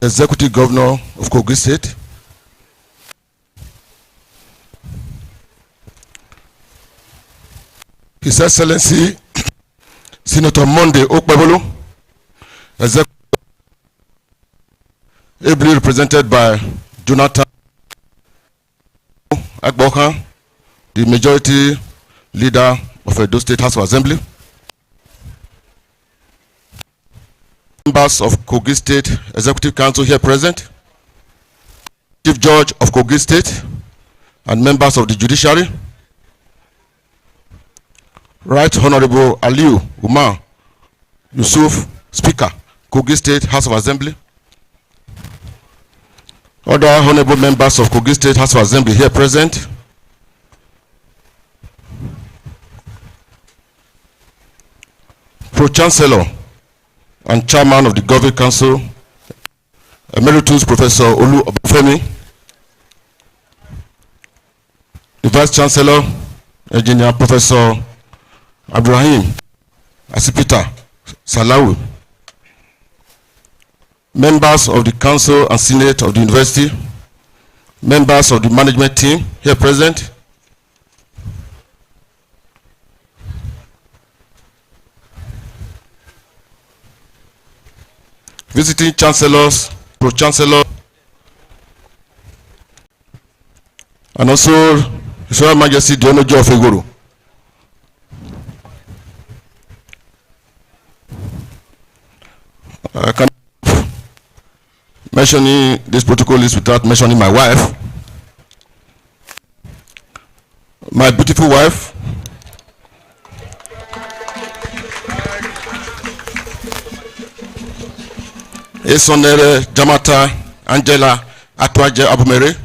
Executive Governor of Kogi State, His Excellency Senator Monday Okpebolo, Executive, ably represented by Jonathan Agbokan, the majority leader of Edo State House of Assembly, members of Kogi State Executive Council here present, Chief Judge of Kogi State, and members of the judiciary, Right Honorable Aliu Umar Yusuf, Speaker, Kogi State House of Assembly, other honorable members of Kogi State House of Assembly here present, Pro-Chancellor and Chairman of the Governing Council, Emeritus Professor Olu Obafemi, the Vice Chancellor, Engineer Professor Abdurrahim Asipita Salawu, members of the Council and Senate of the University, members of the management team here present, visiting chancellors, pro-chancellor, and also His Royal Majesty the Onojo of Igoro. I can't mentioning this protocol list without mentioning my wife, my beautiful wife, Esonere Jamata Angela Atwaje Abumere,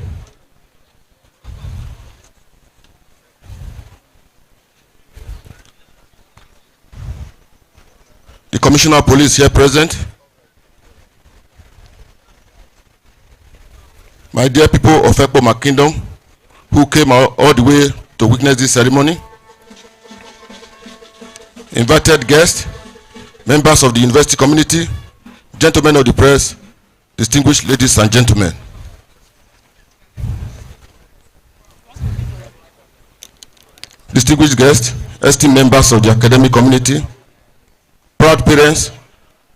the Commissioner of Police here present, my dear people of Ekpoma Kingdom who came all the way to witness this ceremony, invited guests, members of the university community, gentlemen of the press, distinguished ladies and gentlemen. Distinguished guests, esteemed members of the academic community, proud parents,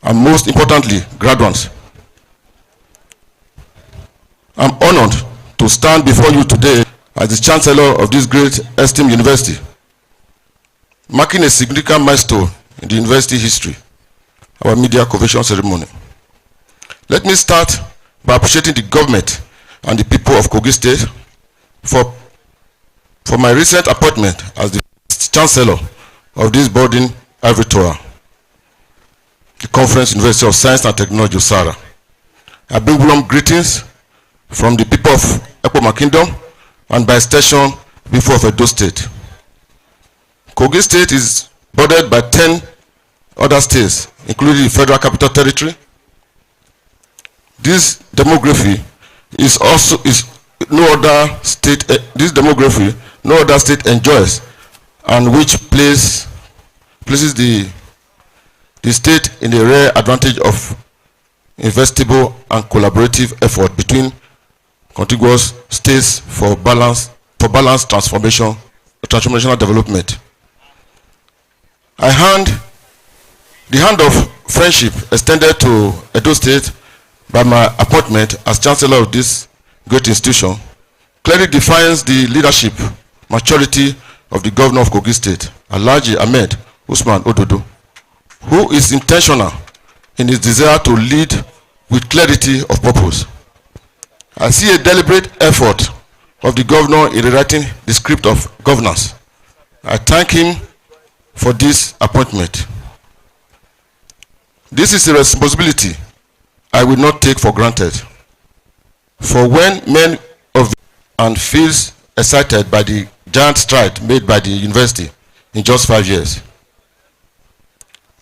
and most importantly, graduates. I'm honored to stand before you today as the Chancellor of this great esteemed university, marking a significant milestone in the university history, our Maiden Convocation ceremony. Let me start by appreciating the government and the people of Kogi State for my recent appointment as the Chancellor of this boarding ivory tower, the Conference University of Science and Technology, Usara. I bring warm greetings from the people of Ekpoma Kingdom and by extension people of Edo State. Kogi State is bordered by 10 other states, including the Federal Capital Territory. This demography no other state enjoys, and which places the state in a rare advantage of investable and collaborative effort between contiguous states for balanced transformational development. The hand of friendship extended to Edo State by my appointment as Chancellor of this great institution clearly defines the leadership maturity of the Governor of Kogi State, Alhaji Ahmed Usman Ododo, who is intentional in his desire to lead with clarity of purpose. I see a deliberate effort of the Governor in rewriting the script of governance. I thank him for this appointment. This is a responsibility I will not take for granted. For when men of and feels excited by the giant stride made by the university in just 5 years.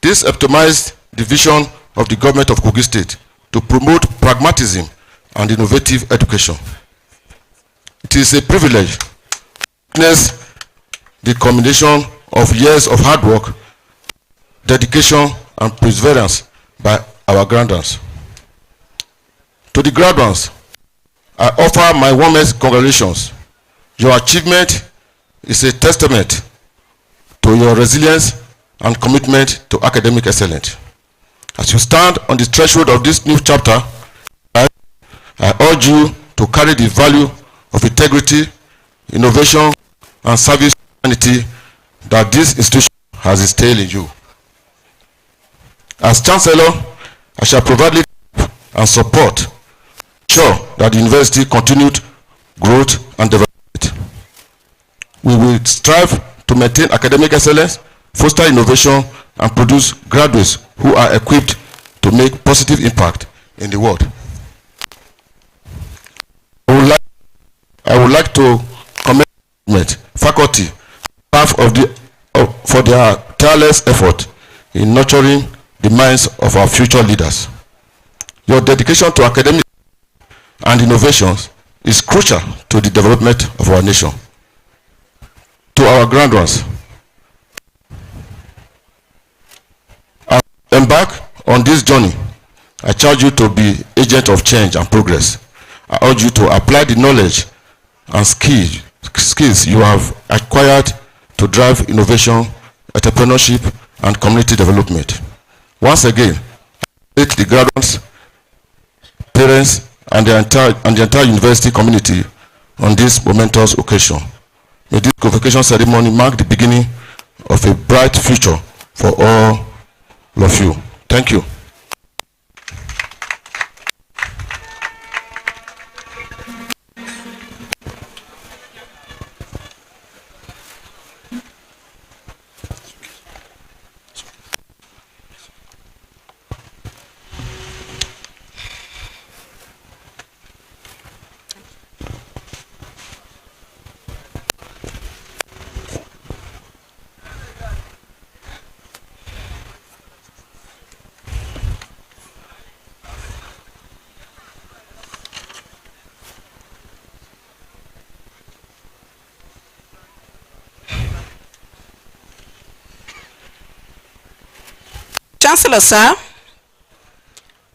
This epitomized the vision of the government of Kogi State to promote pragmatism and innovative education. It is a privilege to witness the combination of years of hard work, dedication, and perseverance by our grandparents. To the graduates, I offer my warmest congratulations. Your achievement is a testament to your resilience and commitment to academic excellence. As you stand on the threshold of this new chapter, I urge you to carry the value of integrity, innovation, and service to humanity that this institution has instilled in you. As Chancellor, I shall provide leadership and support to ensure that the university continued growth and development. We will strive to maintain academic excellence, foster innovation, and produce graduates who are equipped to make positive impact in the world. I would like to commend faculty, staff for their tireless effort in nurturing the minds of our future leaders. Your dedication to academic and innovations is crucial to the development of our nation. To our graduates, as you embark on this journey, I charge you to be agents of change and progress. I urge you to apply the knowledge and skills you have acquired to drive innovation, entrepreneurship, and community development. Once again, I thank the graduates, parents, and the entire university community on this momentous occasion. May this convocation ceremony mark the beginning of a bright future for all of you. Thank you. Chancellor, sir,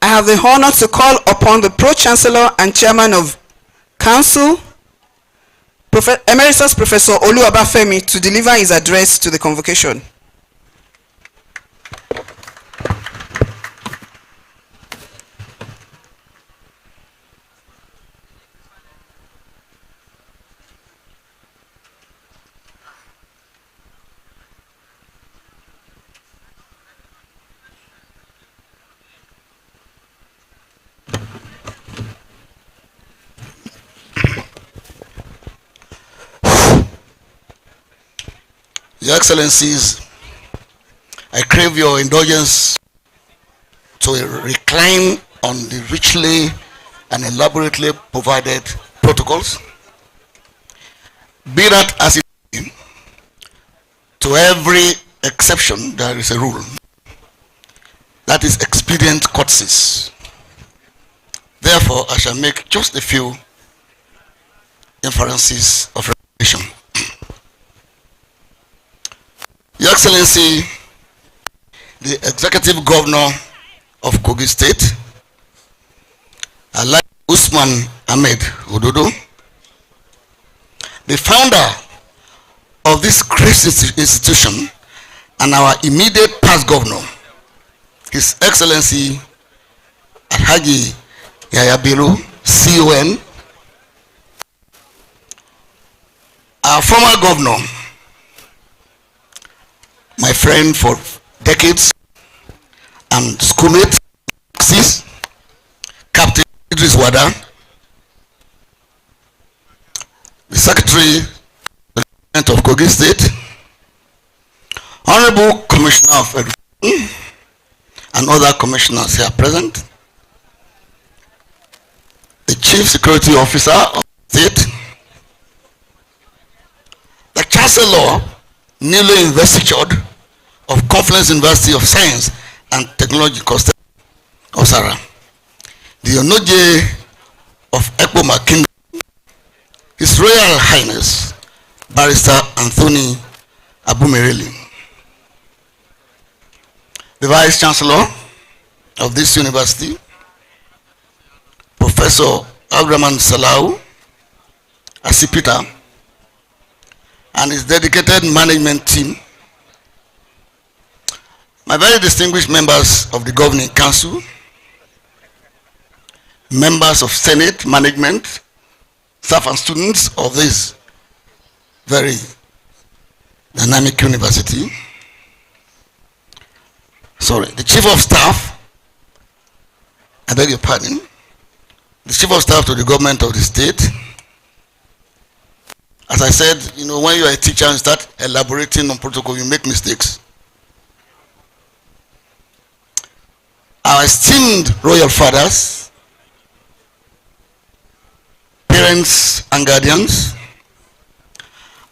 I have the honor to call upon the Pro-Chancellor and Chairman of Council, Emeritus Professor Olu Abafemi, to deliver his address to the convocation. Your Excellencies, I crave your indulgence to recline on the richly and elaborately provided protocols. Be that as it is, to every exception there is a rule. That is expedient courtesies. Therefore, I shall make just a few inferences of repetition. Your Excellency, the Executive Governor of Kogi State, Alhaji Usman Ahmed Ododo, the founder of this great institution and our immediate past governor, His Excellency Alhaji Yaya Bello, CON, our former governor, my friend for decades and schoolmate, Captain Idris Wada, the Secretary of Kogi State, Honorable Commissioner of Education, and other commissioners here present, the Chief Security Officer of the State, the Chancellor, newly investitured of Confluence University of Science and Technology of Sarah, the Onoje of Ekpoma Kingdom, His Royal Highness Barrister Anthony Abumereli, the Vice Chancellor of this university, Professor Professor Abdurrahman Salau Asipita and his dedicated management team, my very distinguished members of the Governing Council, members of Senate, management, staff and students of this very dynamic university. The Chief of Staff, I beg your pardon, the Chief of Staff to the government of the state. As I said, when you are a teacher and start elaborating on protocol, you make mistakes. Our esteemed royal fathers, parents and guardians,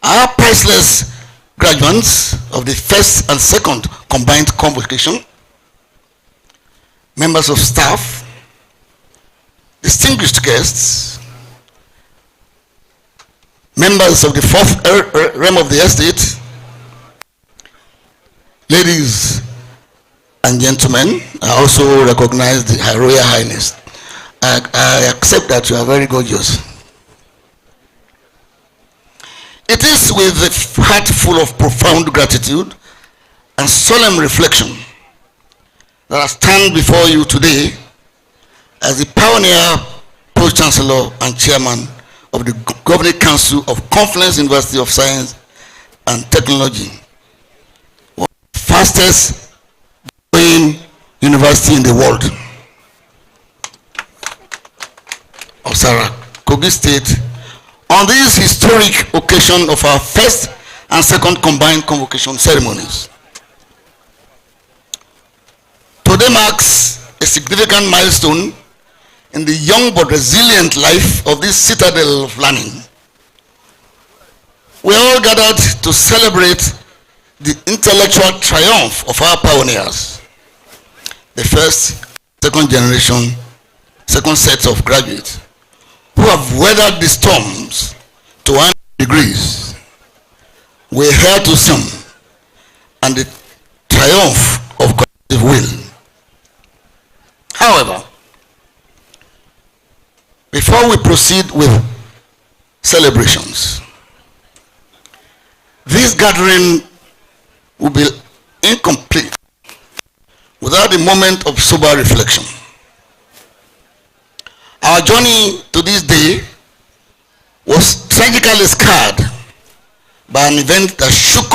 our priceless graduates of the first and second combined convocation, members of staff, distinguished guests, members of the fourth realm of the estate, ladies and gentlemen, I also recognize the Her Royal Highness. I accept that you are very gorgeous. It is with a heart full of profound gratitude and solemn reflection that I stand before you today as the pioneer, Pro-Chancellor and Chairman of the Governing Council of Confluence University of Science and Technology, one of the fastest growing university in the world, of Sarah, Kogi State, on this historic occasion of our first and second combined convocation ceremonies. Today marks a significant milestone in the young but resilient life of this citadel of learning. We are all gathered to celebrate the intellectual triumph of our pioneers, the first, second generation, second set of graduates who have weathered the storms to 100 degrees. We're here to sing and the triumph of collective will. However, before we proceed with celebrations, this gathering will be incomplete without a moment of sober reflection. Our journey to this day was tragically scarred by an event that shook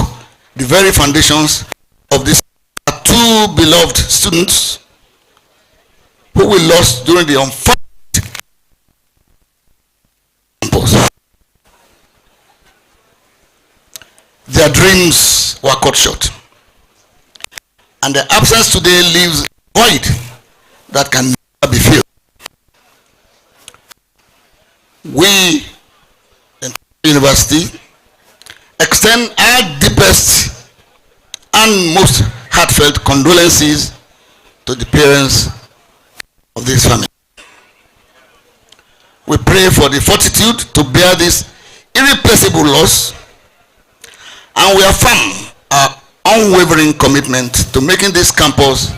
the very foundations of these two beloved students who we lost during the unfortunate campus. Their dreams were cut short, and their absence today leaves a void that can never be filled. We, in the university, extend our deepest and most heartfelt condolences to the parents of this family. We pray for the fortitude to bear this irreplaceable loss, and we affirm our unwavering commitment to making this campus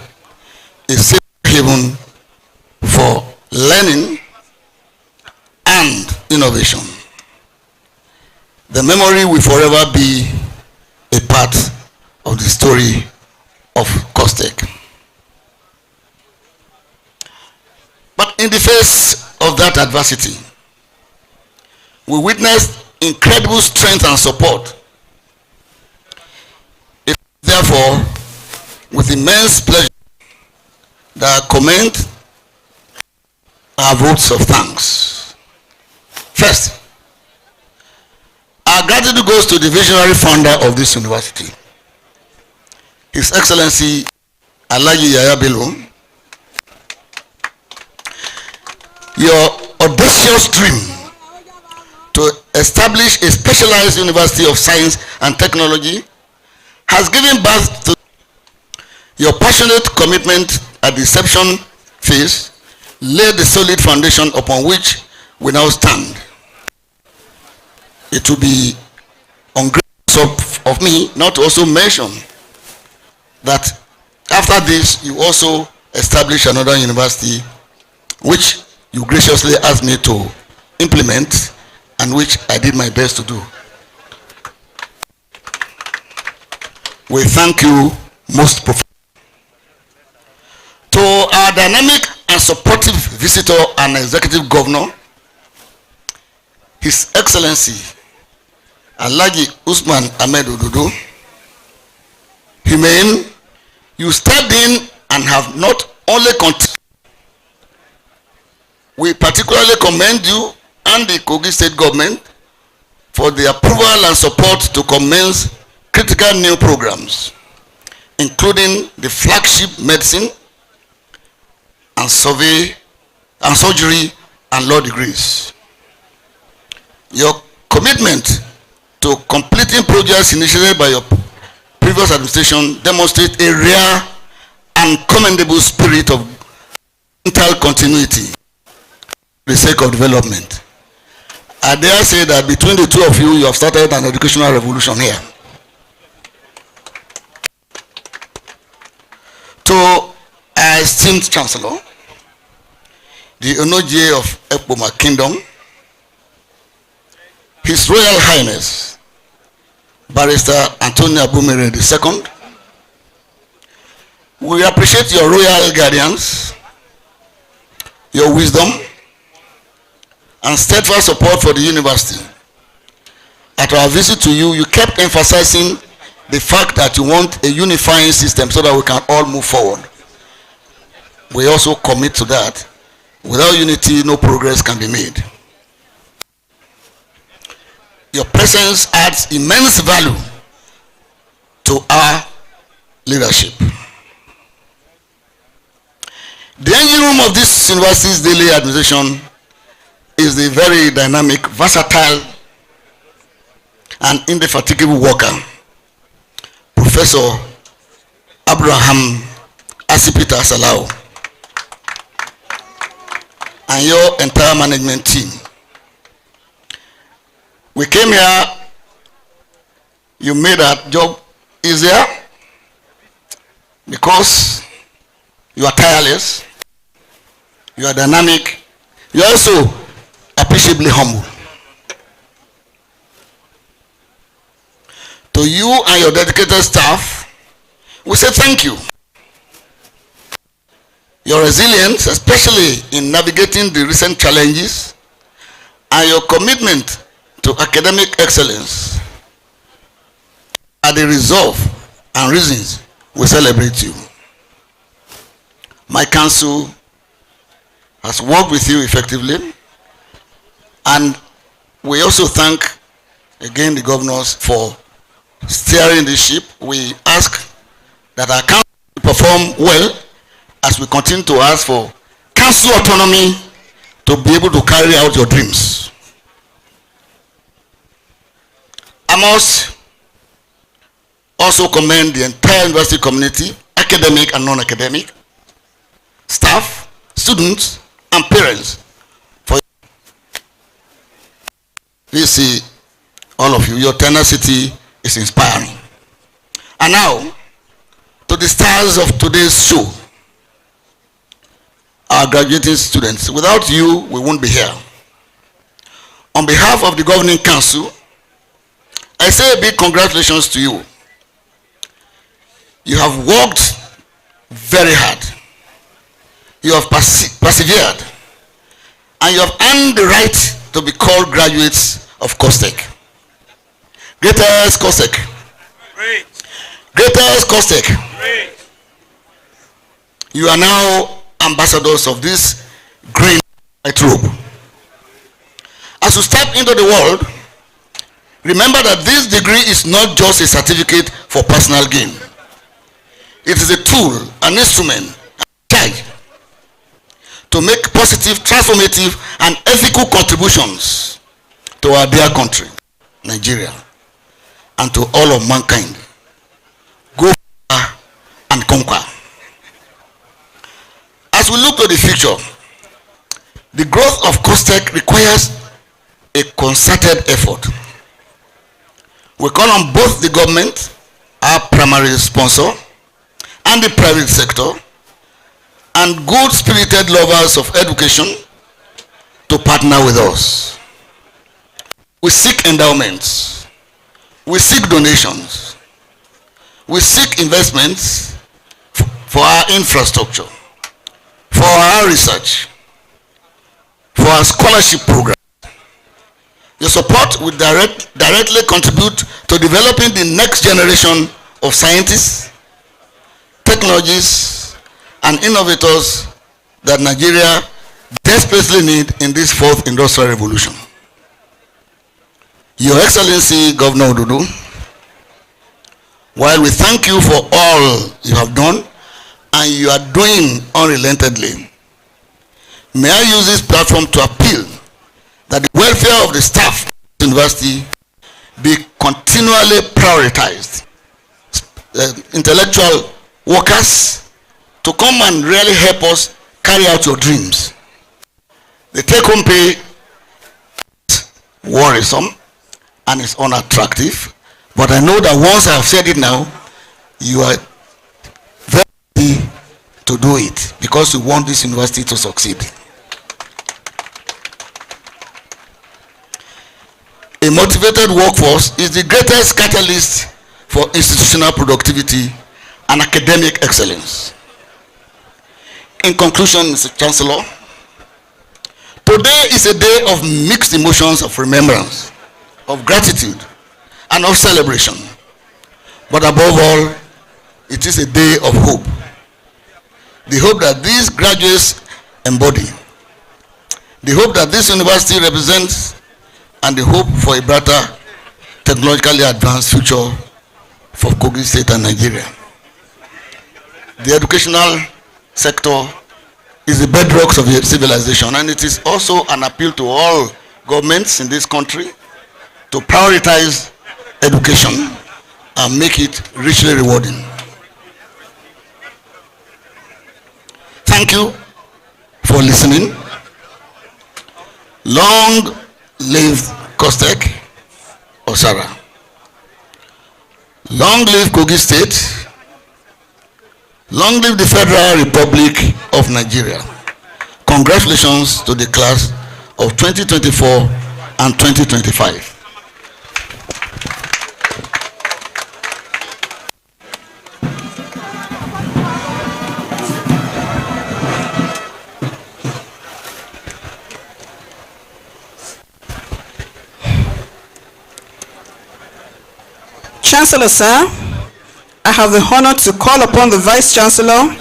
a safe haven for learning and innovation. The memory will forever be a part of the story of COSTECH. But in the face of that adversity, we witnessed incredible strength and support. It is therefore with immense pleasure that I commend our votes of thanks. First, our gratitude goes to the visionary founder of this university, His Excellency Alhaji Yahaya Bello. Your audacious dream to establish a specialized University of Science and Technology has given birth to your passionate commitment at the inception phase, laid the solid foundation upon which we now stand. It will be ungrateful of me not to also mention that after this you also establish another university which you graciously asked me to implement, and which I did my best to do. We thank you most profusely. To our dynamic and supportive visitor and executive governor, His Excellency Alhaji Usman Ahmed Ododo, Humane, you stepped in and have not only continued. We particularly commend you and the Kogi State government for the approval and support to commence critical new programs, including the flagship medicine and surgery and law degrees. Your commitment to completing projects initiated by your previous administration demonstrates a rare and commendable spirit of mental continuity for the sake of development. I dare say that between the two of you, you have started an educational revolution here. To our esteemed Chancellor, the Onoje of Ekpoma Kingdom, His Royal Highness, Barrister Antonio Abumere II, we appreciate your royal guardians, your wisdom, and steadfast support for the university. At our visit to you, you kept emphasizing the fact that you want a unifying system so that we can all move forward. We also commit to that. Without unity, no progress can be made. Your presence adds immense value to our leadership. The engine room of this university's daily administration is the very dynamic, versatile, and indefatigable worker, Professor Abraham Asipita Salau, and your entire management team. We came here, you made our job easier because you are tireless, you are dynamic, you are also appreciably humble. To you and your dedicated staff, we say thank you. Your resilience, especially in navigating the recent challenges, and your commitment to academic excellence are the resolve and reasons we celebrate you. My council has worked with you effectively, and we also thank again the governors for steering the ship. We ask that our council perform well as we continue to ask for council autonomy to be able to carry out your dreams. I must also commend the entire university community, academic and non-academic, staff, students, and parents for you see all of you. Your tenacity is inspiring. And now to the stars of today's show, our graduating students. Without you, we won't be here. On behalf of the governing council, I say a big congratulations to you. You have worked very hard. You have persevered, and you have earned the right to be called graduates of COSTECH. Greatest COSTECH. Great. Greatest COSTECH. Great. You are now ambassadors of this green white robe. As you step into the world, remember that this degree is not just a certificate for personal gain. It is a tool, an instrument, a charge to make positive, transformative, and ethical contributions to our dear country, Nigeria, and to all of mankind. Go far and conquer. As we look to the future, the growth of COSTECH requires a concerted effort. We call on both the government, our primary sponsor, and the private sector, and good-spirited lovers of education to partner with us. We seek endowments. We seek donations. We seek investments for our infrastructure, for our research, for our scholarship program. Your support will directly contribute to developing the next generation of scientists, technologists, and innovators that Nigeria desperately need in this fourth industrial revolution. Your Excellency, Governor Odudu, while we thank you for all you have done and you are doing unrelentingly, may I use this platform to appeal that the welfare of the staff of the university be continually prioritized. Intellectual workers to come and really help us carry out your dreams. The take-home pay is worrisome and it's unattractive, but I know that once I have said it now, you are very ready to do it because you want this university to succeed. A motivated workforce is the greatest catalyst for institutional productivity and academic excellence. In conclusion, Mr. Chancellor, today is a day of mixed emotions of remembrance, of gratitude, and of celebration. But above all, it is a day of hope. The hope that these graduates embody, the hope that this university represents, and the hope for a brighter, technologically advanced future for Kogi State and Nigeria. The educational sector is the bedrock of civilization, and it is also an appeal to all governments in this country to prioritize education and make it richly rewarding. Thank you for listening. Long live Kostek Osara. Long live Kogi State. Long live the Federal Republic of Nigeria. Congratulations to the class of 2024 and 2025. Chancellor, sir, I have the honor to call upon the Vice Chancellor,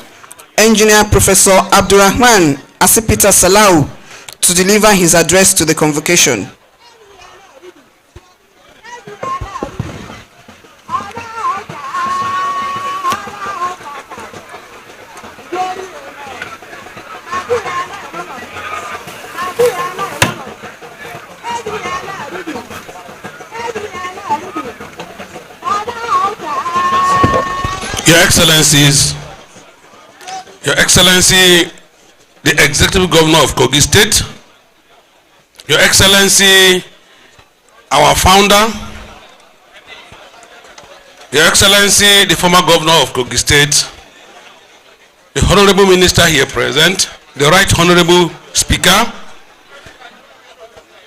Engineer Professor Abdurrahman Asipita Salau, to deliver his address to the convocation. Your Excellencies, Your Excellency, the Executive Governor of Kogi State, Your Excellency, our founder, Your Excellency, the former Governor of Kogi State, the Honorable Minister here present, the Right Honorable Speaker,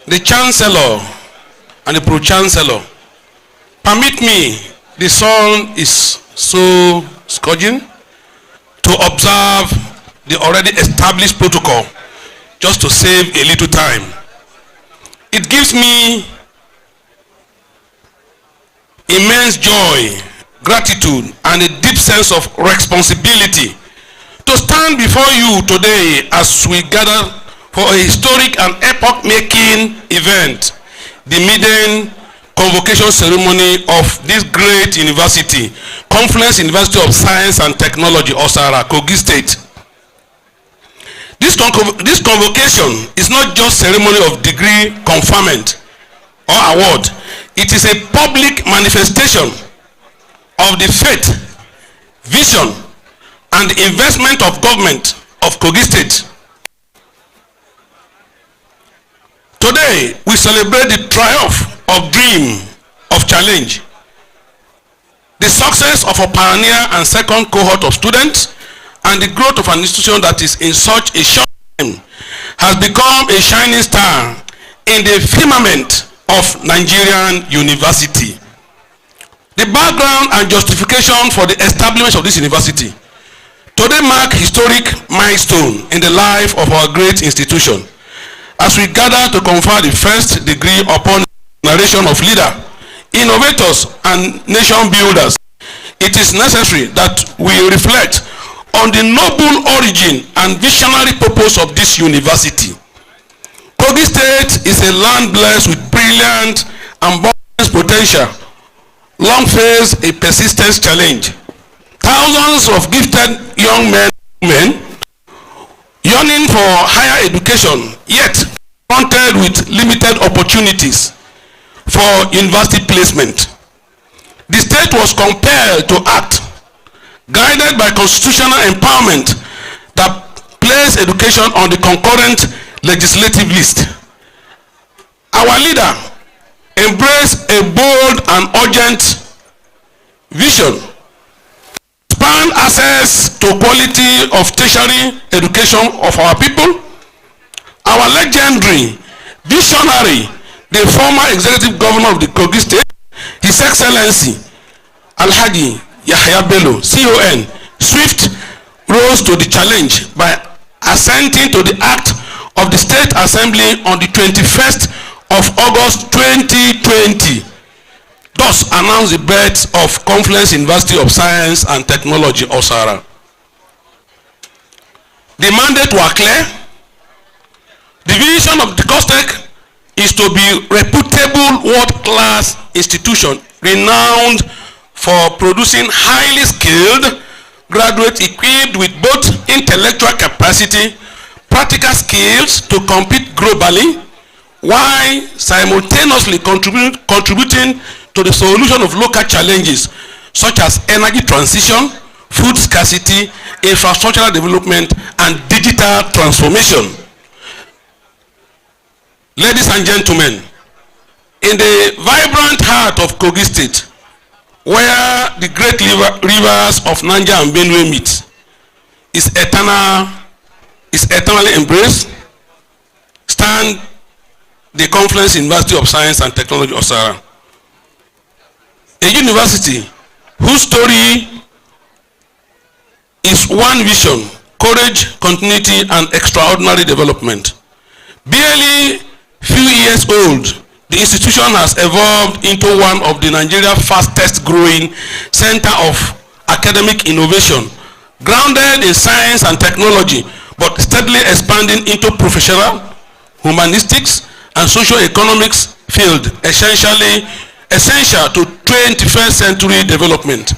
the Chancellor and the Pro-Chancellor. Permit me, the sun is so scourging, to observe the already established protocol just to save a little time. It gives me immense joy, gratitude, and a deep sense of responsibility to stand before you today as we gather for a historic and epoch-making event, the Maiden Convocation ceremony of this great university, Confluence University of Science and Technology, Osara, Kogi State. This convocation is not just ceremony of degree conferment or award. It is a public manifestation of the faith, vision, and investment of government of Kogi State. Today, we celebrate the triumph of dream, of challenge, the success of a pioneer and second cohort of students, and the growth of an institution that is in such a short time has become a shining star in the firmament of Nigerian university. The background and justification for the establishment of this university today mark historic milestone in the life of our great institution as we gather to confer the first degree upon a generation of leaders, innovators, and nation builders. It is necessary that we reflect on the noble origin and visionary purpose of this university. Kogi State is a land blessed with brilliant and boundless potential, long faced a persistent challenge. Thousands of gifted young men and women yearning for higher education, yet confronted with limited opportunities for university placement. The state was compelled to act, guided by constitutional empowerment that placed education on the concurrent legislative list. Our leader embraced a bold and urgent vision, expand access to quality of tertiary education of our people. Our legendary visionary, the former executive governor of the Kogi State, His Excellency Alhaji Yahya Bello, CON, swift rose to the challenge by assenting to the act of the State Assembly on the 21st of August 2020, thus announced the birth of Confluence University of Science and Technology, Osara. The mandate were clear. The vision of the COSTECH is to be reputable world-class institution renowned for producing highly skilled graduates equipped with both intellectual capacity, practical skills to compete globally, while simultaneously contributing to the solution of local challenges such as energy transition, food scarcity, infrastructural development, and digital transformation. Ladies and gentlemen, in the vibrant heart of Kogi State, where the great rivers of Niger and Benue meet, is eternally embraced, stand the Confluence University of Science and Technology, Osara. A university whose story is one vision, courage, continuity, and extraordinary development. Barely few years old, the institution has evolved into one of the Nigeria's fastest growing center of academic innovation, grounded in science and technology, but steadily expanding into professional, humanistics, and socio-economics field, essential to 21st century development.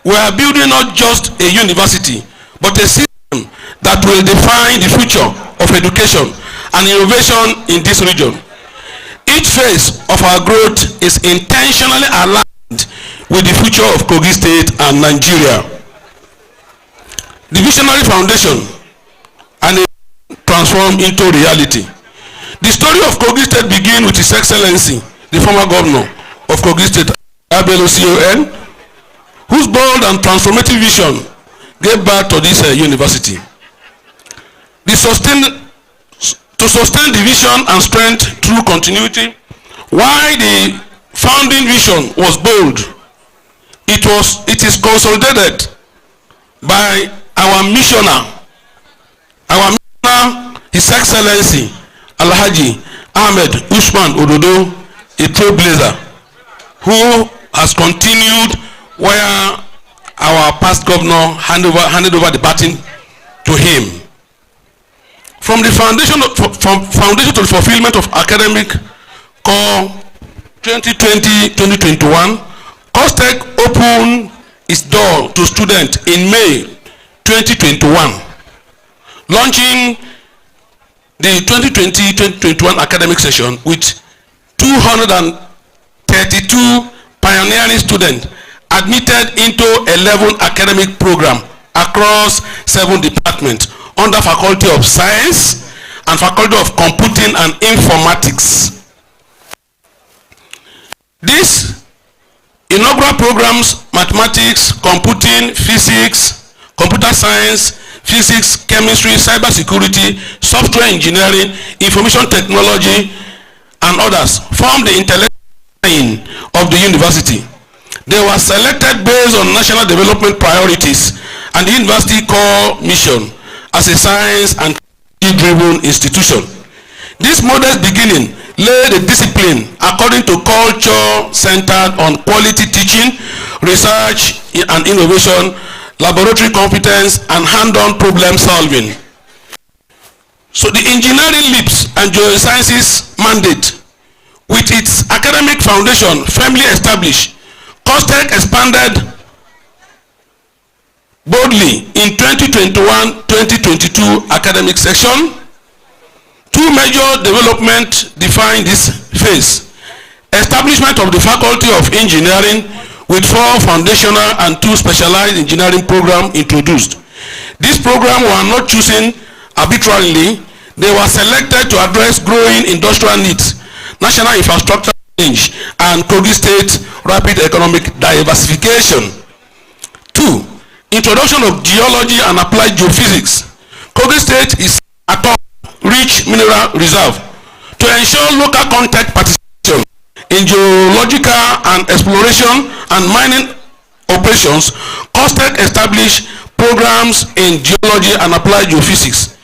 We are building not just a university, but a system that will define the future of education and innovation in this region. Each phase of our growth is intentionally aligned with the future of Kogi State and Nigeria. The visionary foundation and transform into reality. The story of Kogi State begins with His Excellency, the former governor of Kogi State, Abelo CON, whose bold and transformative vision gave birth to this university. To sustain the vision and strength through continuity, while the founding vision was bold, it is consolidated by our missioner, His Excellency Alhaji Ahmed Usman Ododo, a trailblazer, who has continued where our past governor handed over the baton to him. From the foundation to the fulfillment of academic core 2020-2021, COSTECH opened its door to students in May 2021, launching the 2020-2021 academic session with 232 pioneering students admitted into 11 academic programs across 7 departments under Faculty of Science and Faculty of Computing and Informatics. These inaugural programs, mathematics, computing, physics, computer science, physics, chemistry, cybersecurity, software engineering, information technology, and others form the intellectual brain of the university. They were selected based on national development priorities and the university core mission as a science and technology-driven institution. This modest beginning laid a discipline according to culture centered on quality teaching, research and innovation, laboratory competence, and hand-on problem solving. So the engineering leaps and geosciences mandate, with its academic foundation firmly established, COSTECH expanded boldly in 2021-2022 academic session. Two major developments define this phase. Establishment of the Faculty of Engineering with 4 foundational and 2 specialized engineering programs introduced. These programs were not chosen arbitrarily. They were selected to address growing industrial needs, national infrastructure change, and Kogi State rapid economic diversification. 2. Introduction of geology and applied geophysics. Kogi State is a top-rich mineral reserve. To ensure local contact participation in geological and exploration and mining operations, COSTECH established programs in geology and applied geophysics.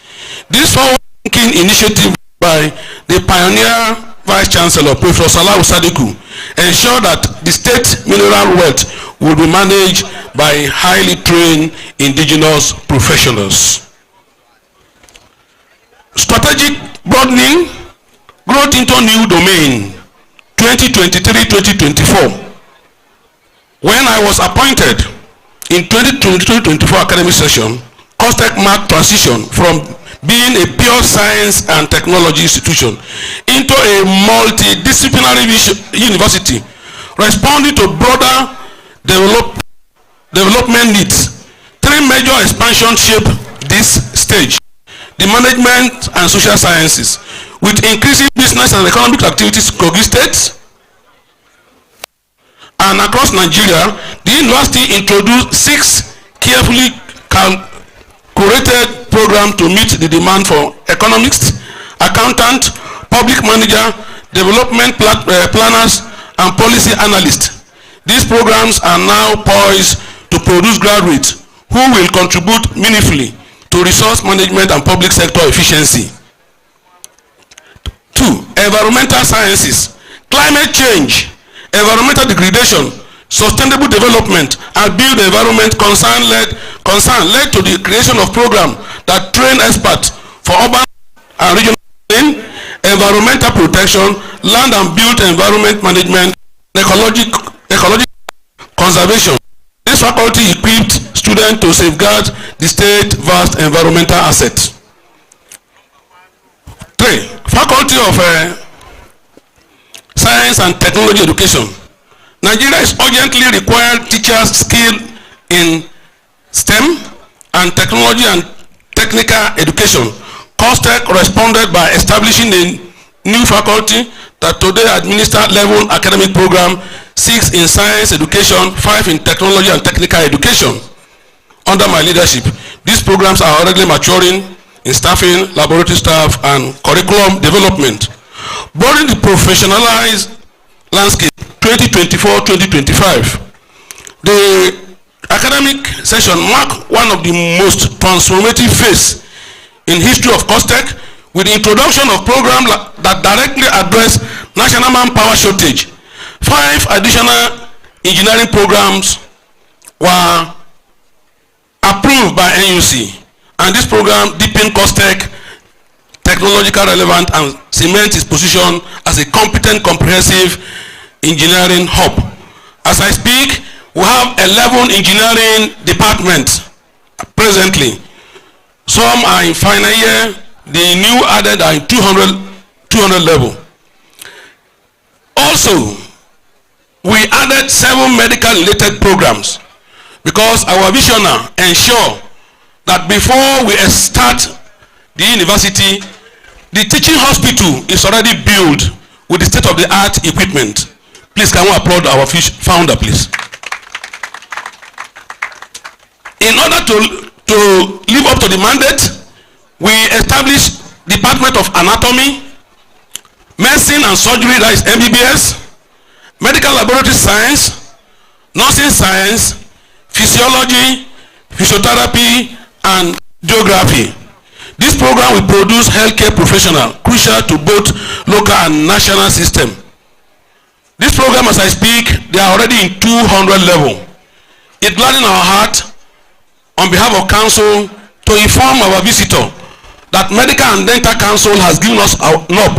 This forward-thinking initiative by the pioneer Vice Chancellor, Professor Salahu Sadiku, ensured that the state mineral wealth will be managed by highly trained indigenous professionals. Strategic broadening, growth into new domain, 2023-2024. When I was appointed in 2023-2024 academic session, COSTECH marked transition from being a pure science and technology institution into a multidisciplinary university, responding to broader development needs. 3 major expansions shape this stage. The management and social sciences, with increasing business and economic activities in Kogi State and across Nigeria. The university introduced 6 carefully curated programs to meet the demand for economists, accountants, public manager, development planners, and policy analysts. These programs are now poised to produce graduates who will contribute meaningfully to resource management and public sector efficiency. 2. Environmental sciences. Climate change, environmental degradation, sustainable development, and build environment concern led to the creation of programs that train experts for urban and regional planning, environmental protection, land and built environment management, and ecological conservation. This faculty equipped students to safeguard the state's vast environmental assets. 3. Faculty of Science and Technology Education. Nigeria is urgently required teachers skilled in STEM and technology and technical education. COSTECH responded by establishing a new faculty that today administers 11 academic programs, 6 in science education, 5 in technology and technical education. Under my leadership, these programs are already maturing in staffing, laboratory staff, and curriculum development. Broadening the professionalized landscape 2024-2025. The academic session marked one of the most transformative phases in history of COSTECH, with the introduction of programs that directly address national manpower shortage. 5 additional engineering programs were approved by NUC, and this program deepened COSTECH technological relevance and cement its position as a competent, comprehensive engineering hub. As I speak, we have 11 engineering departments presently. Some are in final year. The new added are in 200 level. Also, we added 7 medical related programs because our visionary ensure that before we start the university, the teaching hospital is already built with the state-of-the-art equipment. Please, can we applaud our founder, please? In order to To live up to the mandate, we established Department of Anatomy, Medicine and Surgery, that is MBBS, Medical Laboratory Science, Nursing Science, Physiology, Physiotherapy, and Geography. This program will produce healthcare professionals crucial to both local and national system. This program, as I speak, they are already in 200 level. It gladdens our heart on behalf of council to inform our visitor that Medical and Dental Council has given us a knob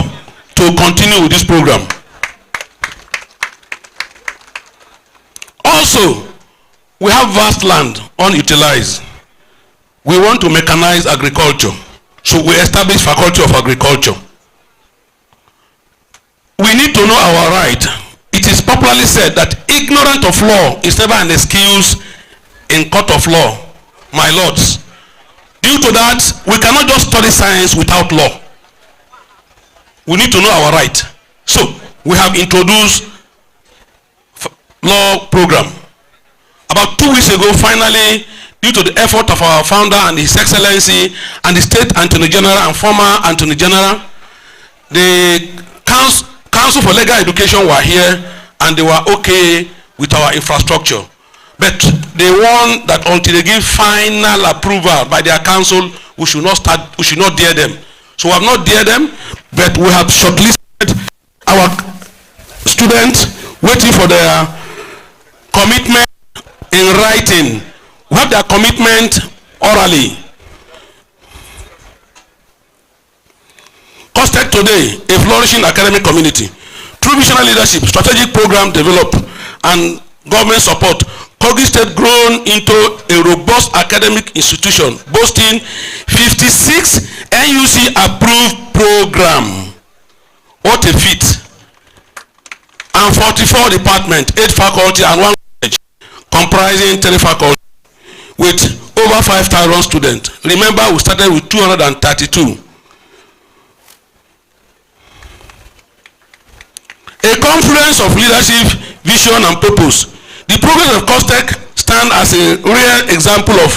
to continue with this program. Also, we have vast land unutilized. We want to mechanize agriculture, so we establish Faculty of Agriculture. We need to know our right. It is popularly said that ignorance of law is never an excuse in court of law, my lords. Due to that, we cannot just study science without law. We need to know our right. So, we have introduced law program. About 2 weeks ago, finally, due to the effort of our founder and His Excellency and the State Attorney General and former Attorney General, the Council for Legal Education were here and they were okay with our infrastructure. But they warned that until they give final approval by their council, we should not dare them. So we have not dared them, but we have shortlisted our students waiting for their commitment in writing. We have their commitment orally. Costed today, a flourishing academic community. Through visionary leadership, strategic program developed, and government support, Kogi State grown into a robust academic institution, boasting 56 NUC approved program. What a feat. And 44 departments, 8 faculty and 1 college, comprising 3 faculty, with over 5,000 students. Remember, we started with 232. A confluence of leadership, vision, and purpose. The progress of COSTECH stand as a real example of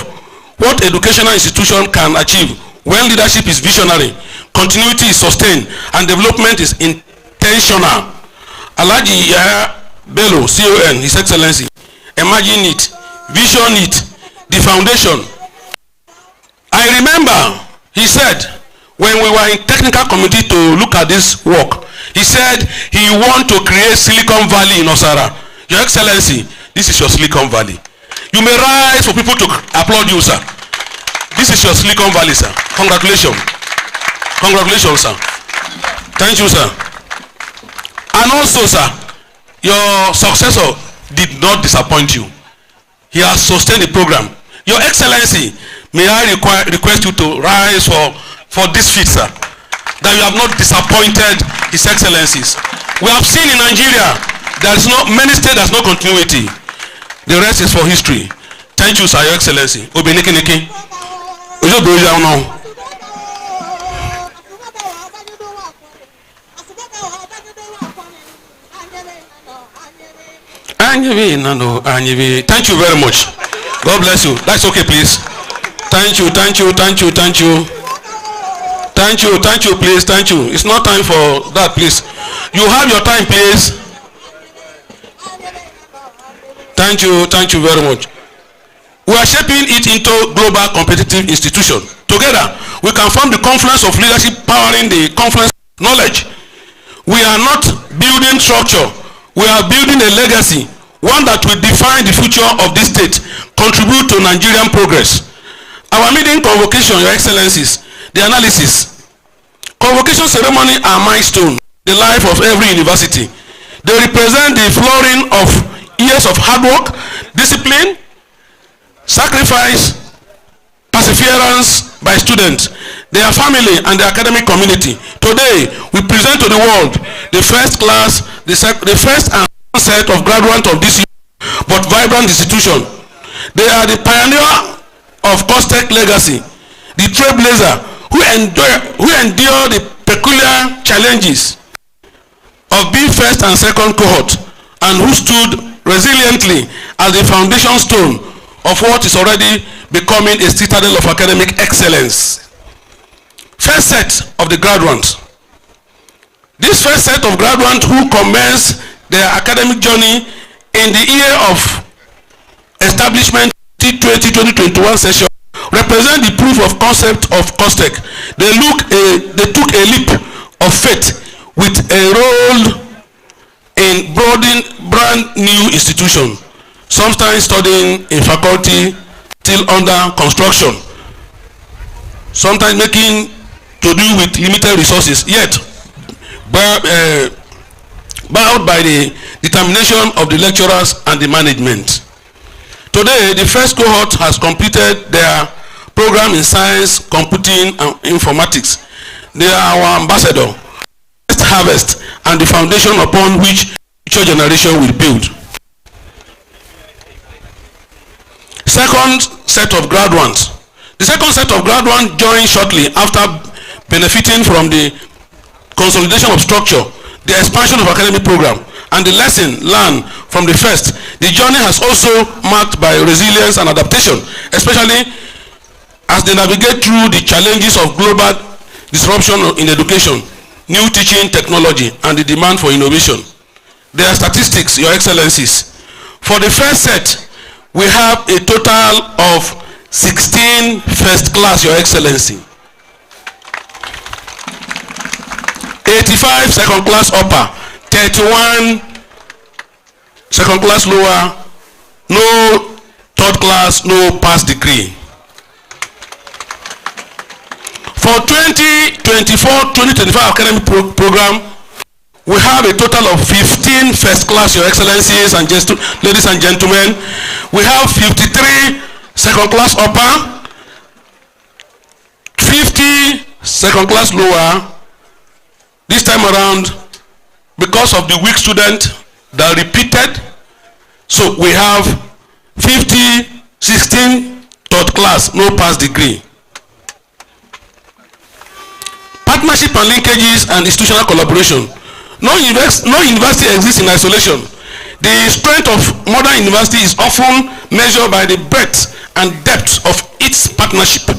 what educational institution can achieve when leadership is visionary, continuity is sustained, and development is intentional. Alhaji Yahya Bello, CON, His Excellency, imagine it, vision it, the foundation. I remember he said when we were in technical committee to look at this work, he said he want to create Silicon Valley in Osara. Your Excellency, this is your Silicon Valley. You may rise for people to applaud you, sir. This is your Silicon Valley, sir. Congratulations. Congratulations, sir. Thank you, sir. And also, sir, your successor did not disappoint you. He has sustained the program. Your Excellency, may I request you to rise for this feat, sir, that you have not disappointed His Excellencies. We have seen in Nigeria, there is no, many states has no continuity. The rest is for history. Thank you, sir, Your Excellency. Obeniki. Thank you very much. God bless you. That's okay, please. Thank you, thank you, thank you, thank you. Thank you, thank you, please, thank you. It's not time for that, please. You have your time, please. Thank you very much. We are shaping it into global competitive institution. Together, we can form the confluence of leadership powering the confluence of knowledge. We are not building structure. We are building a legacy, one that will define the future of this state, contribute to Nigerian progress. Our Maiden Convocation, Your Excellencies, the analysis. Convocation ceremony are milestone, the life of every university. They represent the flowering of years of hard work, discipline, sacrifice, perseverance by students, their family, and the academic community. Today, we present to the world the first class, the first and second set of graduates of this but vibrant institution. They are the pioneer of COSTECH legacy, the trailblazer who endure the peculiar challenges of being first and second cohort, and who stood resiliently as the foundation stone of what is already becoming a citadel of academic excellence. First set of the graduates. This first set of graduates who commenced their academic journey in the year of establishment 2020-2021 session represent the proof of concept of COSTECH. They took a leap of faith with a role in brand new institution, sometimes studying in faculty still under construction, sometimes making to do with limited resources, yet bowed by the determination of the lecturers and the management. Today, the first cohort has completed their program in science, computing, and informatics. They are our ambassador, harvest, and the foundation upon which future generation will build. Second set of graduates. The second set of graduates joined shortly after benefiting from the consolidation of structure, the expansion of academic program, and the lesson learned from the first. The journey has also marked by resilience and adaptation, especially as they navigate through the challenges of global disruption in education, new teaching technology, and the demand for innovation. There are statistics, Your Excellencies. For the first set, we have a total of 16 first class, Your Excellency. 85 second class upper, 31 second class lower, no third class, no pass degree. For 2024-2025 academic program, we have a total of 15 first class, Your Excellencies and ladies and gentlemen. We have 53 second class upper, 50 second class lower. This time around, because of the weak student that repeated, so we have 50, 16 third class, no pass degree. Partnership and linkages and institutional collaboration. No university exists in isolation. The strength of modern university is often measured by the breadth and depth of its partnership.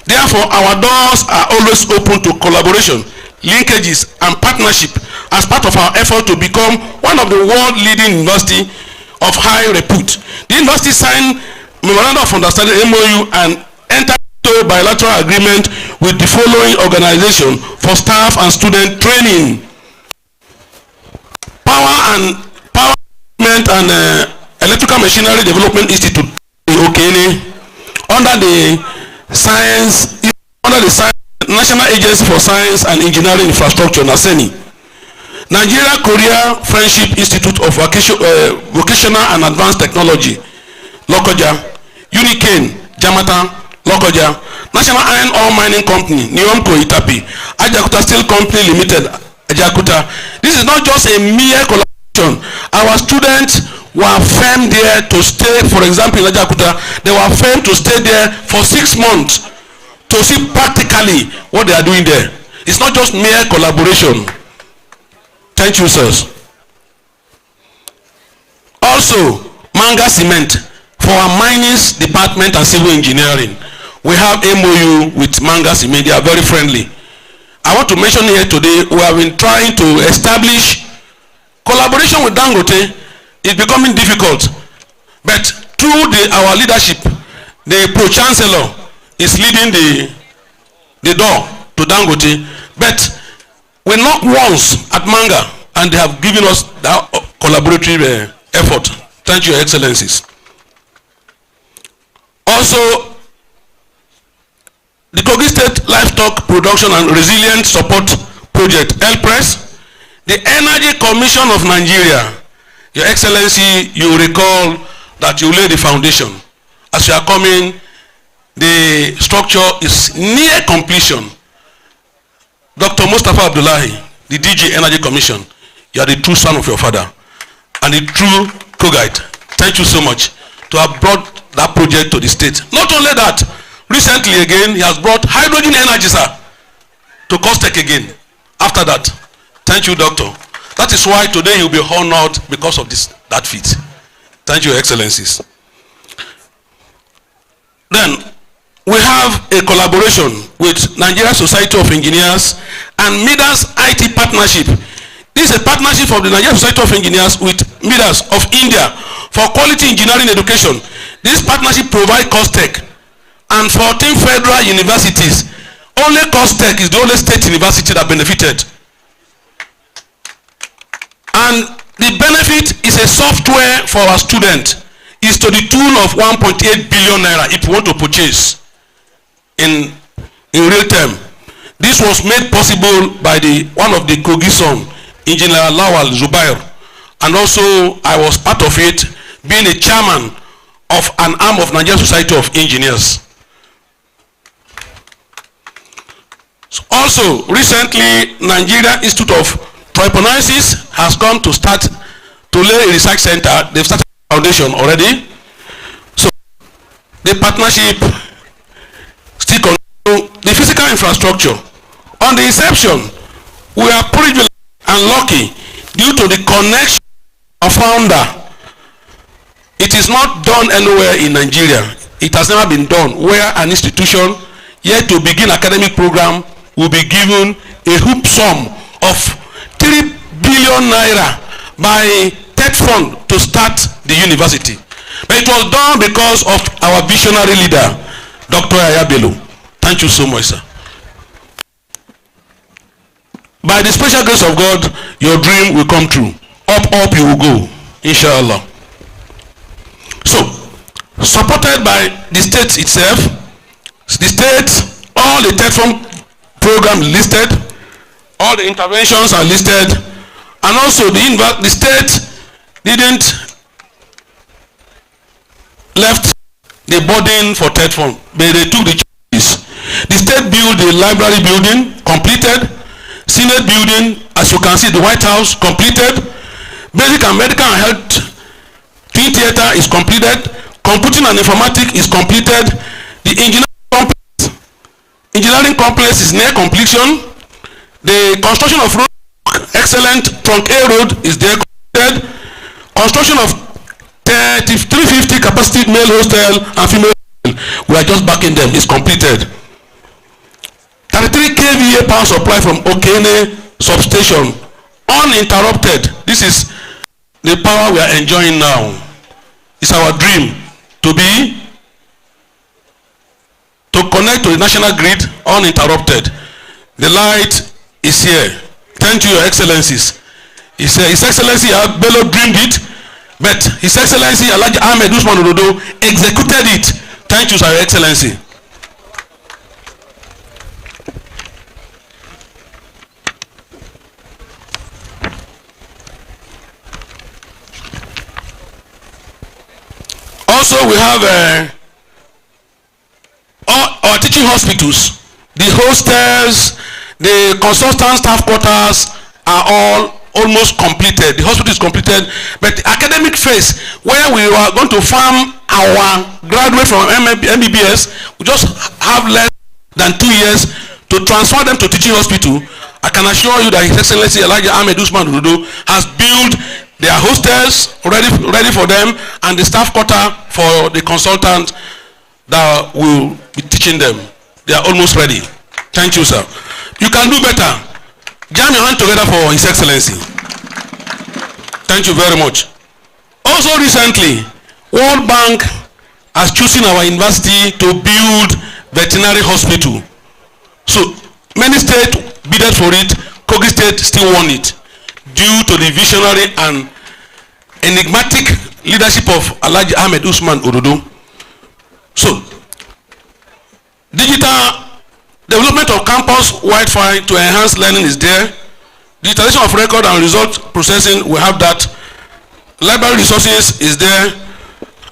Therefore, our doors are always open to collaboration, linkages, and partnership as part of our effort to become one of the world leading university of high repute. The university signed Memorandum of Understanding MOU and entered into a bilateral agreement with the following organization for staff and student training: Power and Electrical Machinery Development Institute, OKNE, under the National Agency for Science and Engineering Infrastructure, NASENI. Nigeria-Korea Friendship Institute of Vocational and Advanced Technology, Lokoja. Unicane, Jamata, Lokoja. National Iron Ore Mining Company, Niomco Itapi. Ajakuta Steel Company Limited, Ajakuta. This is not just a mere collaboration. Our students were firm there to stay, for example, in Ajakuta, they were firm to stay there for 6 months to see practically what they are doing there. It's not just mere collaboration. Thank you, sirs. Also, Manga Cement for our mining department and civil engineering. We have MOU with Manga Cement. They are very friendly. I want to mention here today, we have been trying to establish collaboration with Dangote. Is becoming difficult, but through our leadership, the Pro-Chancellor is leading the door to Dangote. But we knocked once at Manga, and they have given us that collaborative effort. Thank you, Your Excellencies. Also, the Kogi State Livestock Production and Resilient Support Project, LPRES, the Energy Commission of Nigeria. Your Excellency, you recall that you laid the foundation. As you are coming, the structure is near completion. Dr. Mustafa Abdullahi, the DG Energy Commission, you are the true son of your father and the true Kogite. Thank you so much to have brought that project to the state. Not only that, recently again, he has brought hydrogen energy, sir, to COSTECH again. After that, thank you, Doctor. That is why today he will be honored because of that feat. Thank you, Your Excellencies. Then we have a collaboration with Nigeria Society of Engineers and Midas IT Partnership. This is a partnership of the Nigeria Society of Engineers with Midas of India for quality engineering education. This partnership provides COSTECH and 14 federal universities. Only COSTECH is the only state university that benefited. And the benefit is a software for our students. Is to the tune of 1.8 billion naira if you want to purchase in real term. This was made possible by one of the Kogi son, Engineer Lawal Zubair, and also I was part of it, being a chairman of an arm of Nigeria Society of Engineers. Also, recently, Nigeria Institute of Triponosis has come to start to lay a research center. They've started a foundation already. So, the partnership still continues. The physical infrastructure. On the inception, we are privileged and lucky due to the connection of founder. It is not done anywhere in Nigeria. It has never been done where an institution yet to begin academic program will be given a hoop sum of 3 billion naira by TED Fund to start the university. But it was done because of our visionary leader, Dr. Ayabelo. Thank you so much, sir. By the special grace of God, your dream will come true. Up, up you will go, inshallah. So, supported by the state itself, the state, all the TED Fund program listed, all the interventions are listed, and also the state didn't left the burden for TED Fund, but they took the charges. The state built the library building, completed. Senate building, as you can see, the White House, completed. Basic and medical and health twin theater is completed. Computing and informatics is completed. The engineering complex is near completion. The construction of road, excellent trunk A road is there completed. Construction of 350 capacity male hostel and female hostel, we are just backing them, is completed. 33 kVA power supply from Okene substation, uninterrupted. This is the power we are enjoying now. It's our dream to connect to the national grid uninterrupted. The light is here. Thank you, Your Excellencies. His Excellency Bello dreamed it, but His Excellency Alhaji Ahmed Usman Ododo executed it. Thank you, Sir, Your Excellency. Also, we have our teaching hospitals, the hostels, the consultant staff quarters are all almost completed. The hospital is completed, but the academic phase where we are going to farm our graduate from MBBS, we just have less than 2 years to transfer them to teaching hospital. I can assure you that His Excellency Elijah Ahmed Usman Ododo has built their hostels ready for them, and the staff quarter for the consultant that will be teaching them. They are almost ready. Thank you, sir. You can do better. Jam your hand together for His Excellency. Thank you very much. Also recently, World Bank has chosen our university to build veterinary hospital. So many states bidded for it. Kogi State still won it, due to the visionary and enigmatic leadership of Alhaji Ahmed Usman Ododo. So, digital development of campus Wi-Fi to enhance learning is there. Digitalization of record and result processing, we have that. Library resources is there.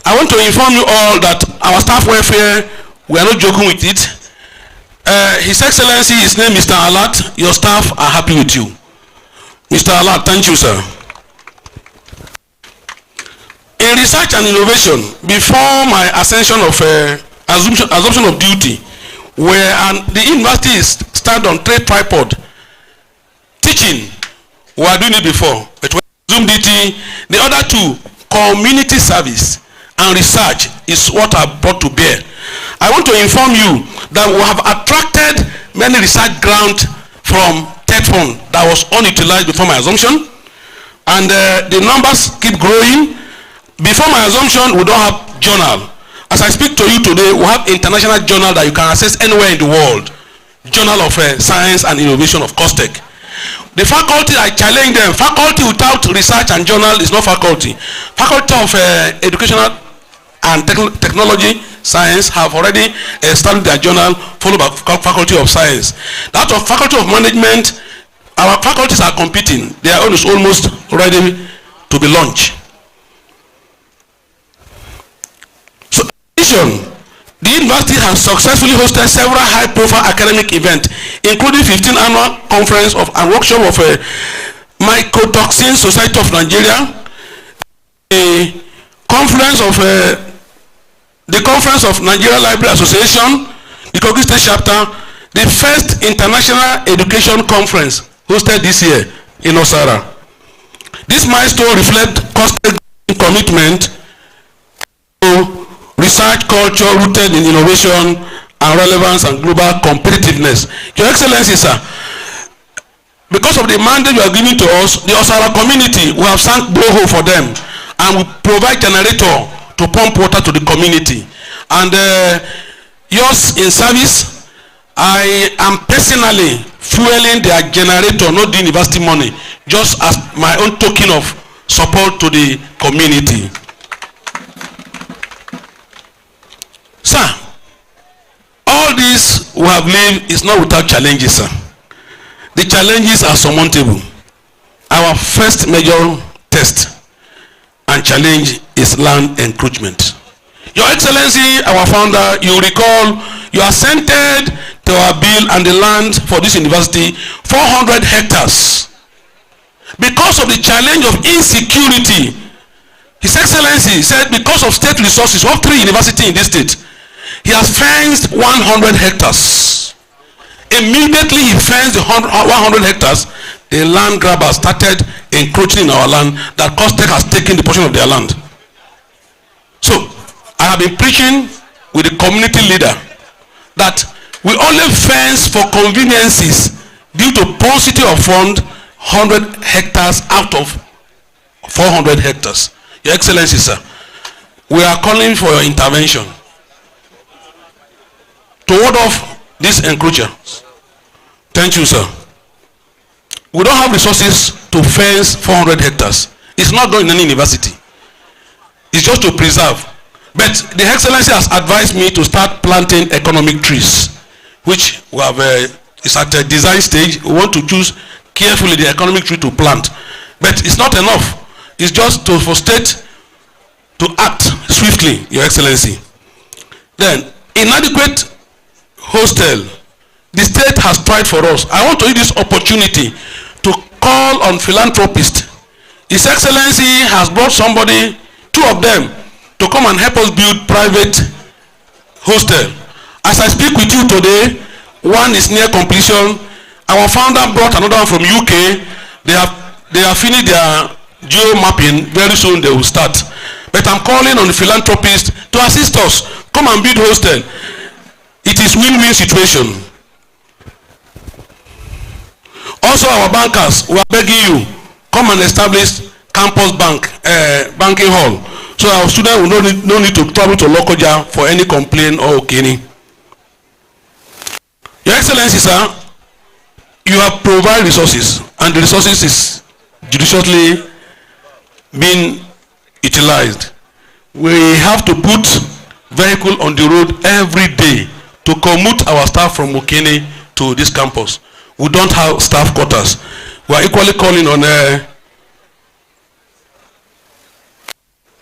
I want to inform you all that our staff welfare, we are not joking with it. His Excellency, his name is Mr. Alat, your staff are happy with you. Mr. Alat, thank you, sir. In research and innovation, before my ascension of assumption of duty, where the university is stand on trade tripod, teaching, we are doing it before, but when Zoom DT, the other two, community service and research, is what I brought to bear. I want to inform you that we have attracted many research grants from TED Fund that was unutilized before my assumption, and the numbers keep growing. Before my assumption, we don't have journal. As I speak to you today, we have international journal that you can access anywhere in the world. Journal of Science and Innovation of COSTECH. The faculty, I challenge them. Faculty without research and journal is not faculty. Faculty of Educational and Technology Science have already established their journal, followed by Faculty of Science. That of Faculty of Management, our faculties are competing. Their own is almost ready to be launched. So, in addition, the university has successfully hosted several high-profile academic events, including 15th annual conference and workshop of Mycotoxin Society of Nigeria, the conference of Nigeria Library Association, the Kogi State chapter, the first international education conference hosted this year in Osara. This milestone reflects COSTECH's commitment to research culture rooted in innovation and relevance and global competitiveness. Your Excellency, sir, because of the mandate you are giving to us, the Osara community, we have sunk borehole for them, and we provide generator to pump water to the community. And yours in service, I am personally fueling their generator, not the university money, just as my own token of support to the community. Sir, all this we have lived is not without challenges, sir. The challenges are surmountable. Our first major test and challenge is land encroachment. Your Excellency, our founder, you recall, you assented to our bill and the land for this university, 400 hectares. Because of the challenge of insecurity, His Excellency said because of state resources, we have 3 universities in this state. He has fenced 100 hectares. Immediately he fenced the 100 hectares, the land grabbers started encroaching in our land that COSTECH has taken the portion of their land. So, I have been preaching with the community leader that we only fence for conveniences due to paucity of fund 100 hectares out of 400 hectares. Your Excellency, sir, we are calling for your intervention to ward off these encroachers. Thank you, sir. We don't have resources to fence 400 hectares. It's not done in any university. It's just to preserve. But the Excellency has advised me to start planting economic trees, which we have, is at a design stage. We want to choose carefully the economic tree to plant. But it's not enough. It's just for state to act swiftly, Your Excellency. Then, inadequate hostel. The state has tried for us. I want to use this opportunity to call on philanthropists. His Excellency has brought somebody, 2 of them, to come and help us build private hostel. As I speak with you today, one is near completion. Our founder brought another one from UK. They have finished their geo mapping. Very soon they will start. But I'm calling on the philanthropists to assist us. Come and build hostel. It is win-win situation. Also, our bankers, we are begging you, come and establish campus banking hall, so our students will no need to travel to Lokoja for any complaint or Okini. Your Excellency, sir, you have provided resources, and the resources is judiciously being utilized. We have to put vehicle on the road every day to commute our staff from Okene to this campus. We don't have staff quarters. We are equally calling on